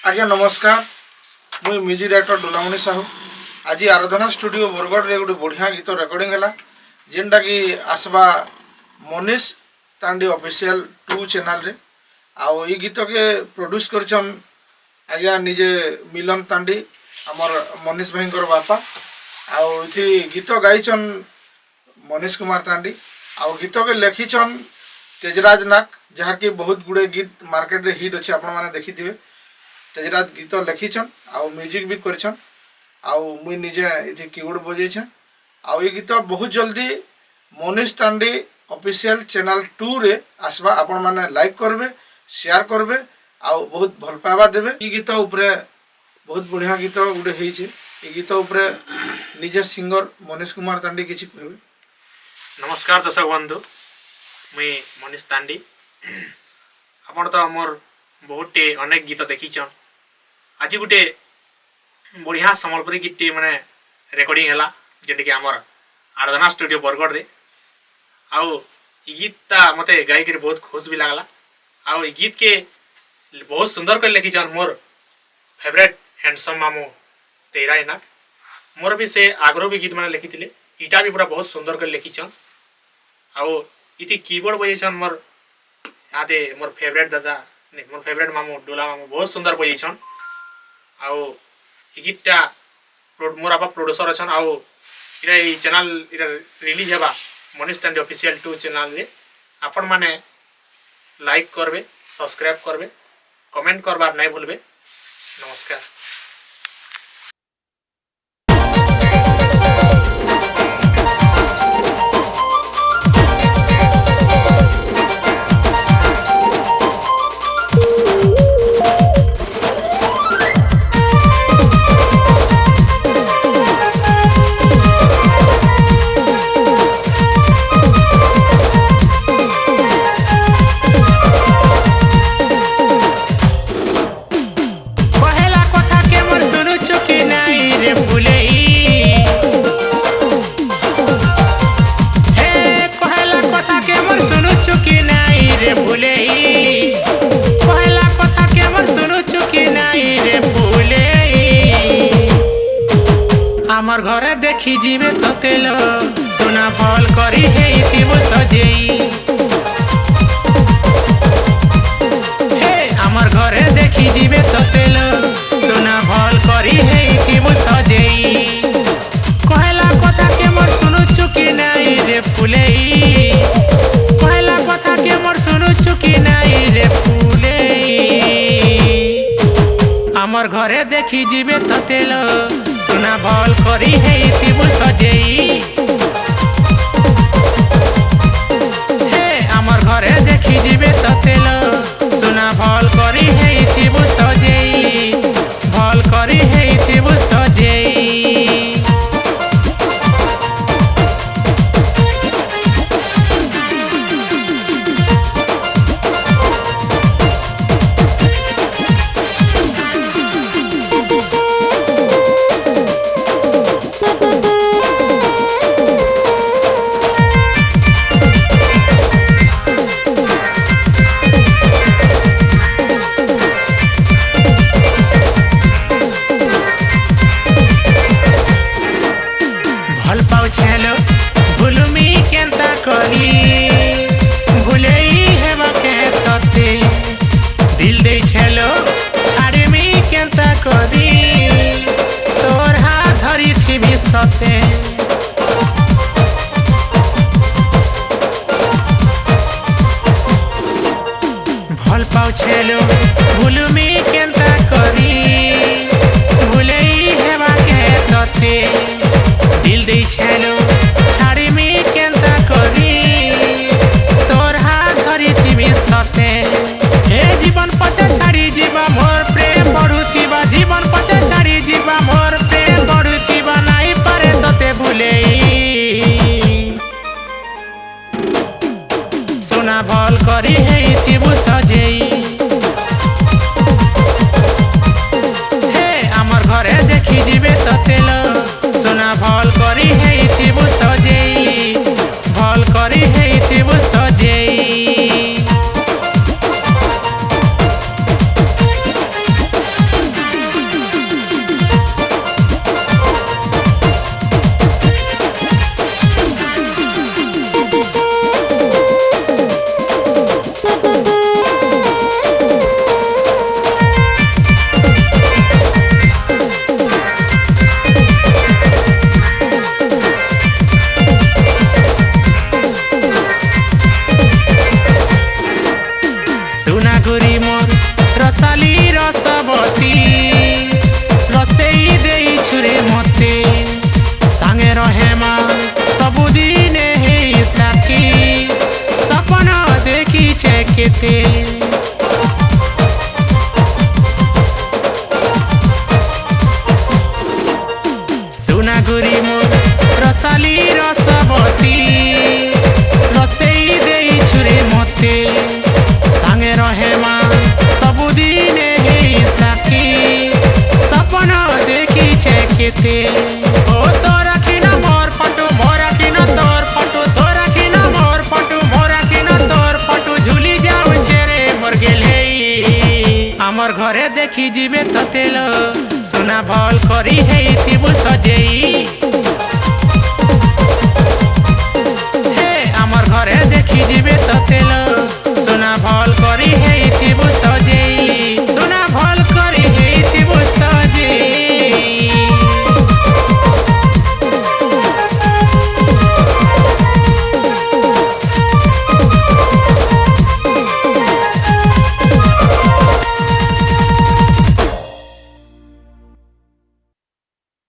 आज्ञा नमस्कार। मुई म्यूजिक डायरेक्टर डोलामणि साहू। आज आराधना स्टूडियो बरगढ़ रे गोटे बढ़िया गीत रेकर्डिंग है जेनटा कि आसवा मनीष तांडी ऑफिशियल 2 चैनल रे। आउ ई गीत के प्रोड्यूस करछन आज्ञा निजे मिलन तांडी हमर मनीष भाई बापा। आउ इथि गीत गाइछन मनीष कुमार तांडी। आउ गीत के लिखिछन तेजराज नाग, जार की बहुत गुड़े गीत मार्केट रे हिट अच्छे आपण माने देखिथिबे। तेजराज गीत लिखिछन आउ म्यूजिक भी करछन। आउ मुई निजे इथि कीबोर्ड बजेछन। आउ ये गीत बहुत जल्दी मनीष तांडी ऑफिशियल चैनल 2 रे आसबा। आपण माने लाइक करबे, शेयर करबे, आउ बहुत भल पावा देबे। ई गीत ऊपर बहुत बढ़िया गीत गुटे हेइछे। ई गीत ऊपर निजे सिंगर मनीष कुमार तांडी किछि कहबे। नमस्कार दर्शक बंधु, मुई मनीष तांडी। आपण तो मोर बहुटे अनेक गीत देखीछन। आज गोटे बढ़िया संबलपुरी गीत माने रेकर्डिंग हैला जेंटे कि हमर आराधना स्टूडियो बरगढ़ रे। आउ ई गीतटा मते गाई के बहुत खुश भी लागला। आउ ई गीत के बहुत सुंदर कर लिखिछन मोर फेवरेट हैंडसम मामू तेरा इना। मोर भी से आगरो भी गीत माने लिखिथिले, इटा भी पूरा बहुत सुंदर कर लिखिछन। आउ इति कीबोर्ड बजेछन मोर आते मोर फेवरेट दादा ने मोर फेवरेट मामू डोला मामू बहुत सुंदर बजेछन। आउ ई गीतटा मोर आपा प्रोड्यूसर अछन। आउ इरा ई चैनल इरा रिलीज हेबा मनीष तांडी ऑफिशियल 2 चैनल रे। आपण माने लाइक करबे, सब्सक्राइब करबे, कमेंट करबार नहीं भूलबे। नमस्कार। आमर घरे देखी जीवे ततेल सोना फल करी हेइथिबो सजेई। हे आमर घरे देखी जीवे ततेल सोना फल करी हेइथिबो सजेई। कहला कथा के मोर सुनुछु कि नाई रे फुलेई। कहला कथा के मोर सुनुछु कि नाई रे फुलेई। आमर घरे देखी जीवे ततेल सोना भल करी हेइथिबो सजेई। हे आमर घरे देखी जीवे ततेल सोना भल करी हेइथिबो सजेई। भल करी हेइथिबो सजेई। रसवती रसेई देई छुरे मते सांगे रहे माँ सबुदिन हे साथी सपना देखी छे केते सुनागुरी मोर रसाली रसवती रसेई देई छुरे मते सांगे रहे माँ सबुदिन हे साथी सपना देखी छे केते ओ तोरा किना मोर पटु मोरा किना तोर पटु तोरा किना मोर पटु मोरा किना तोर पटु झुली जाऊ छे रे मोर गेले आमर घरे देखी जीवे ततेल सुना भल करी हेइथिबु सजेई हे आमर घरे देखी जीवे त